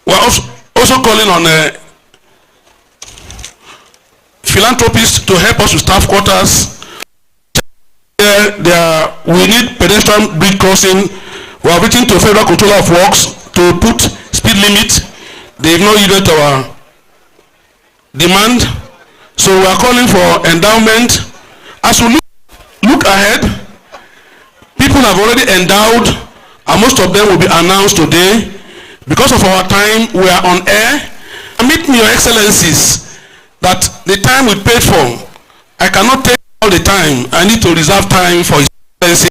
we are also calling on philanthropists to help us with staff quarters. We need pedestrian bridge crossing. We are waiting to Federal Controller of Works to put speed limit. They have not yielded to our demand. So we are calling for endowment. As we look ahead, people have already endowed, and most of them will be announced today. Because of our time, we are on air. Permit me, Your Excellencies, that the time we paid for, I cannot take all the time. I need to reserve time for His Excellency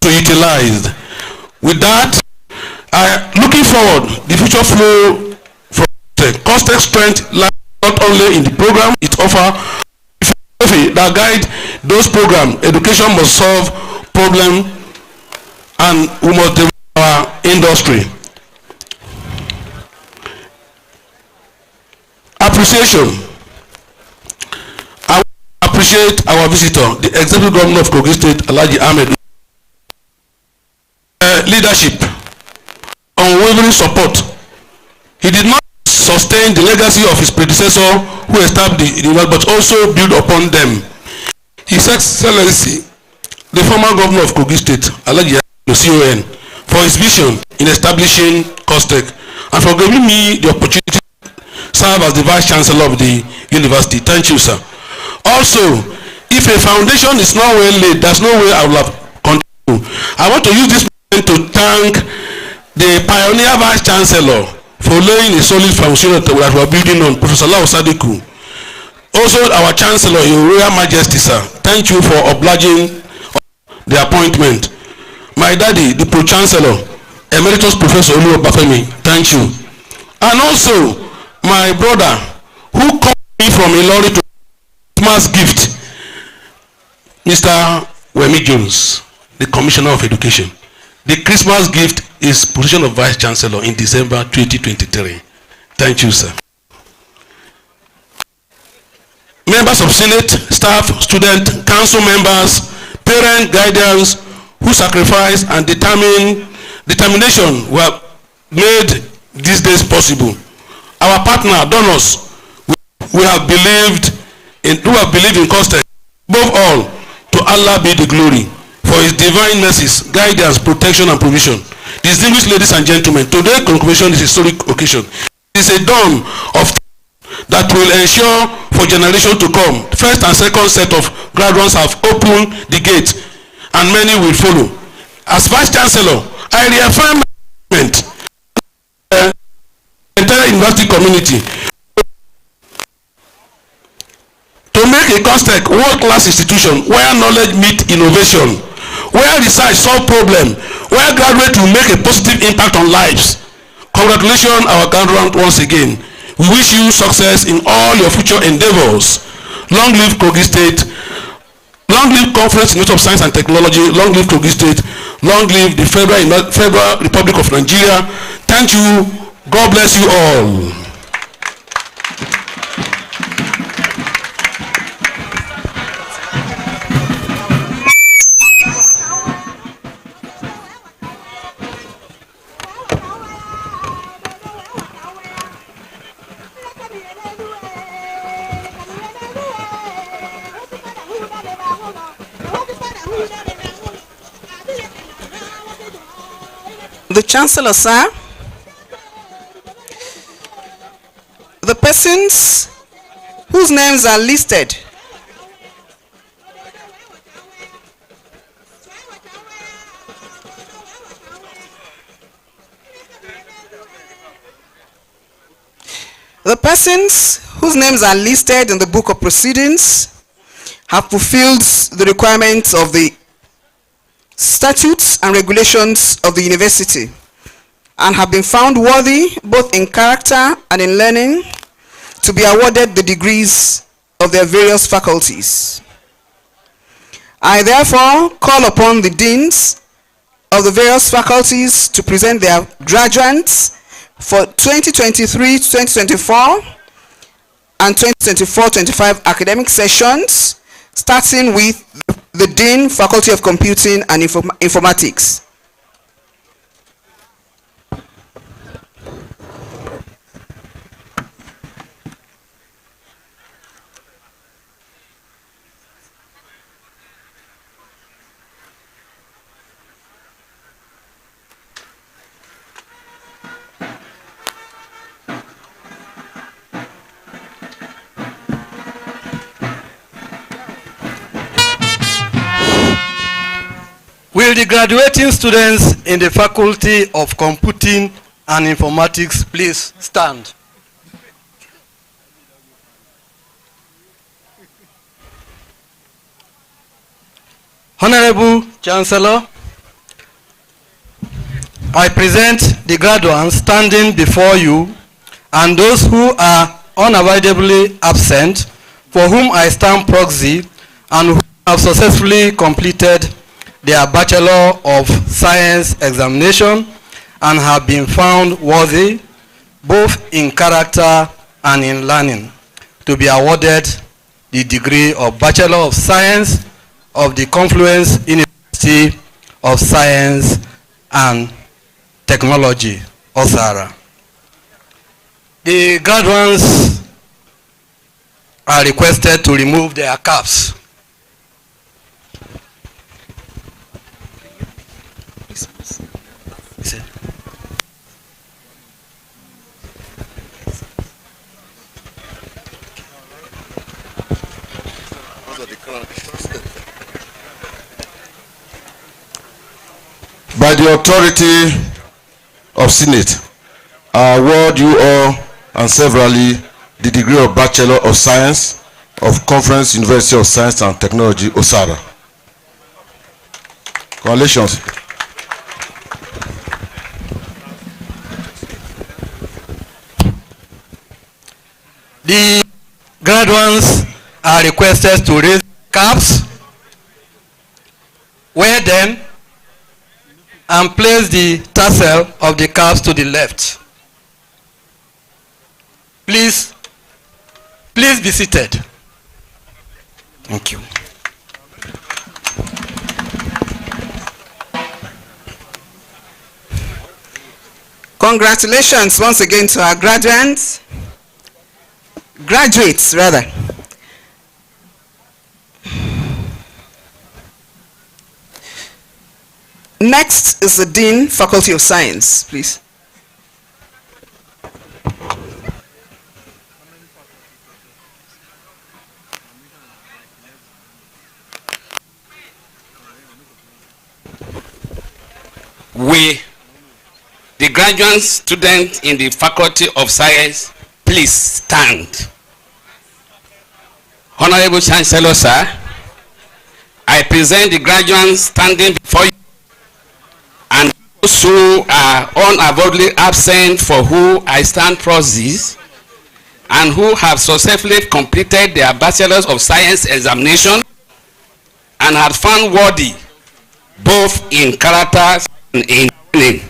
to utilize. With that, looking forward, the future flow from the Costech strength lies not only in the program it offers, that guide those programs. Education must solve problem, and we must develop our industry. Appreciation. I appreciate our visitor, the Executive Governor of Kogi State, Alhaji Ahmed. Leadership, unwavering support. He did not sustain the legacy of his predecessor who established the university, but also build upon them. His Excellency, the former Governor of Kogi State, Alhaji Ahmed, for his vision in establishing Costech and for giving me the opportunity serve as the Vice Chancellor of the University. Thank you, sir. Also, if a foundation is not well laid, there's no way I will have continued. I want to use this moment to thank the pioneer Vice Chancellor for laying a solid foundation that we are building on, Professor Lau Sadiku. Also, our Chancellor, Your Royal Majesty, sir, thank you for obliging the appointment. My daddy, the Pro-Chancellor, Emeritus Professor Olu Obafemi, thank you. And also, my brother who called me from Ilori to Christmas gift, Mr. Wemi Jones, the Commissioner of Education. The Christmas gift is position of Vice Chancellor in December 2023. Thank you, sir. Members of Senate, staff, student, council members, parent, guardians who sacrifice and determination were made these days possible. Our partner, donors, who have believed in Costech. Above all, to Allah be the glory for His divine mercies, guidance, protection, and provision. Distinguished ladies and gentlemen, today's convocation is a historic occasion. It is a dawn of that will ensure for generations to come. First and second set of graduates have opened the gate, and many will follow. As Vice Chancellor, I reaffirm my commitment entire university community to make a Costech world-class institution where knowledge meets innovation, where research solve problems, where graduates will make a positive impact on lives. Congratulations, our graduates, once again. We wish you success in all your future endeavors. Long live Kogi State. Long live Conference Institute of Science and Technology. Long live Kogi State. Long live the Federal Republic of Nigeria. Thank you. God bless you all. The Chancellor, sir. The persons whose names are listed in the book of proceedings have fulfilled the requirements of the statutes and regulations of the university and have been found worthy both in character and in learning to be awarded the degrees of their various faculties. I therefore call upon the deans of the various faculties to present their graduates for 2023-2024 and 2024-25 academic sessions, starting with the Dean, Faculty of Computing and Informatics. Will the graduating students in the Faculty of Computing and Informatics please stand? Honorable Chancellor, I present the graduates standing before you and those who are unavoidably absent, for whom I stand proxy, and who have successfully completed their Bachelor of Science examination and have been found worthy, both in character and in learning, to be awarded the degree of Bachelor of Science of the Confluence University of Science and Technology, Osara. The graduates are requested to remove their caps. By the authority of Senate, I award you all and severally the degree of Bachelor of Science of Conference University of Science and Technology, Osara. Congratulations. The graduates are requested to raise caps, wear them, and place the tassel of the caps to the left. Please be seated. Thank you. Congratulations once again to our graduates, rather. Next is the Dean, Faculty of Science, please. We, the graduate students in the Faculty of Science, please stand. Honorable Chancellor, sir, I present the graduates standing before you and those who are unavoidably absent, for who I stand proxies, and who have successfully completed their Bachelors of Science examination and have found worthy, both in character and in learning,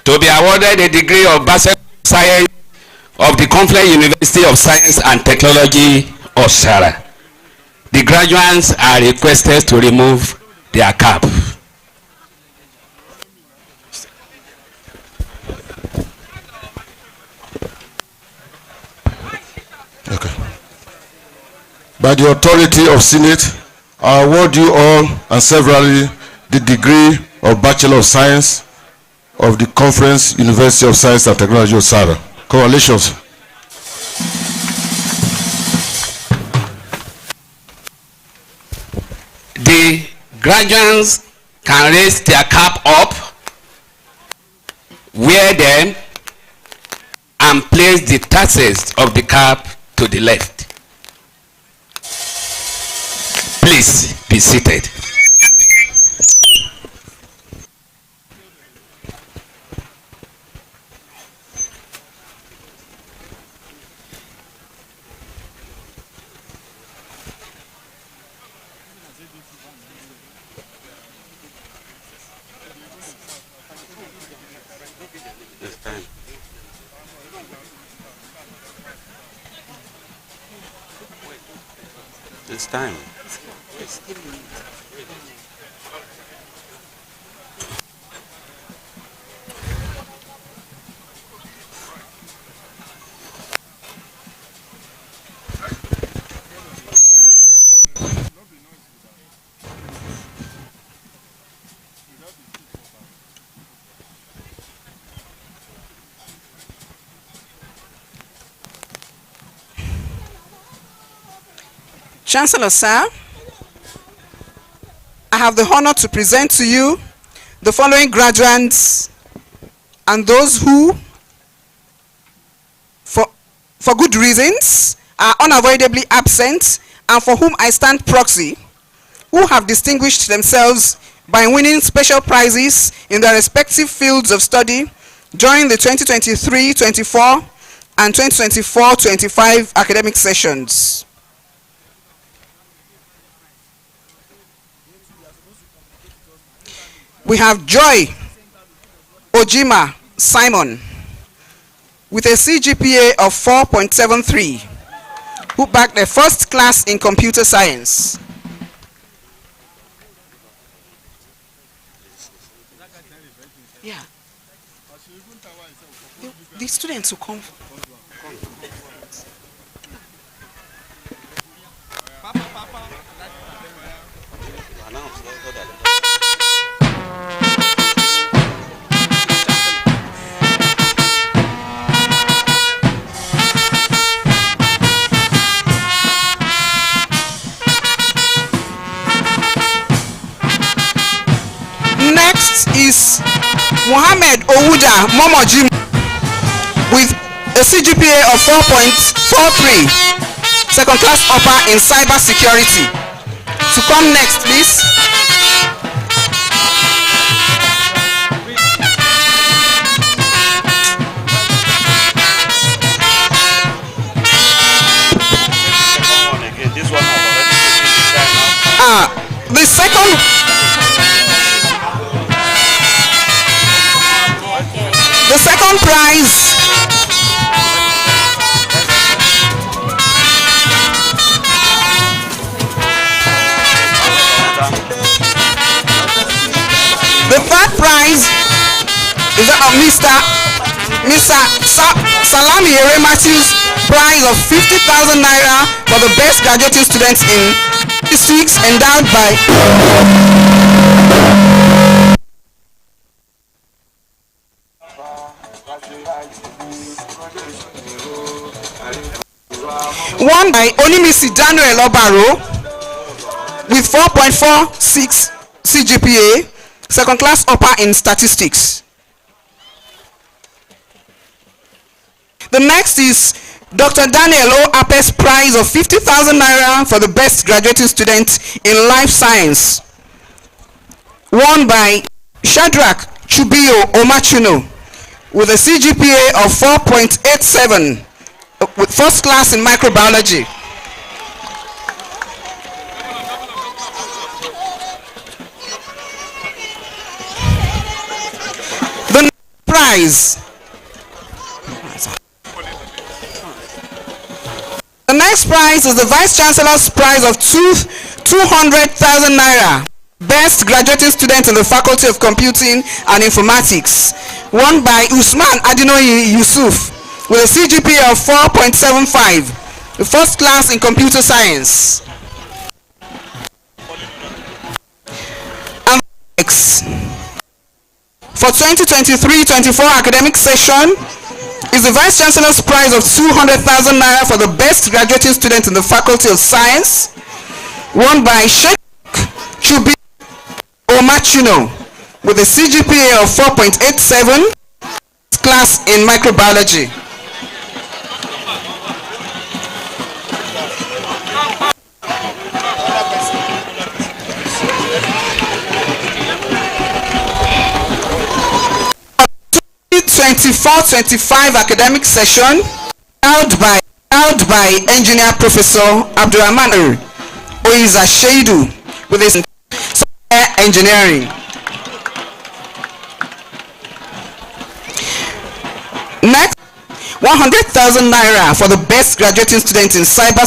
to be awarded the degree of Bachelor of Science of the Confluence University of Science and Technology, Osara. The graduates are requested to remove their cap. Okay. By the authority of Senate, I award you all and severally the degree of Bachelor of Science of the Conference University of Science and Technology, Osara. Congratulations. The graduates can raise their cap up, wear them, and place the tassels of the cap to the left. Please be seated. It's time. Chancellor, sir, I have the honor to present to you the following graduates and those who, for good reasons, are unavoidably absent and for whom I stand proxy, who have distinguished themselves by winning special prizes in their respective fields of study during the 2023-24 and 2024-25 academic sessions. We have Joy Ojima Simon with a CGPA of 4.73, who bagged a first class in computer science. Yeah. The students who come. Next is Mohammed Owuda Momojim with a CGPA of 4.43, second class upper in cyber security. To come next, please. The second prize the third prize is that of Mr. Salami Ere Matthews prize of 50,000 naira for the best graduating students in statistics endowed by won by Onimisi Daniel Obaro with 4.46 CGPA, second class upper in statistics. The next is Dr. Daniel O. Apes prize of 50,000 naira for the best graduating student in life science, won by Shadrach Chubio Omachuno with a CGPA of 4.87 with first class in microbiology. The next prize. The next prize is the Vice Chancellor's prize of 200,000 naira. Best graduating student in the Faculty of Computing and Informatics, won by Usman Adinoyi Yusuf with a CGPA of 4.75, the first class in computer science. And next, for 2023-24 academic session, is the Vice Chancellor's prize of 200,000 naira for the best graduating student in the Faculty of Science, won by Sheikh Chubi Omachuno with a CGPA of 4.87, class in microbiology. The 24-25 academic session held by Engineer Professor Abdurrahman Oiza Sheidu with his software engineering. Next, 100,000 naira for the best graduating student in cyber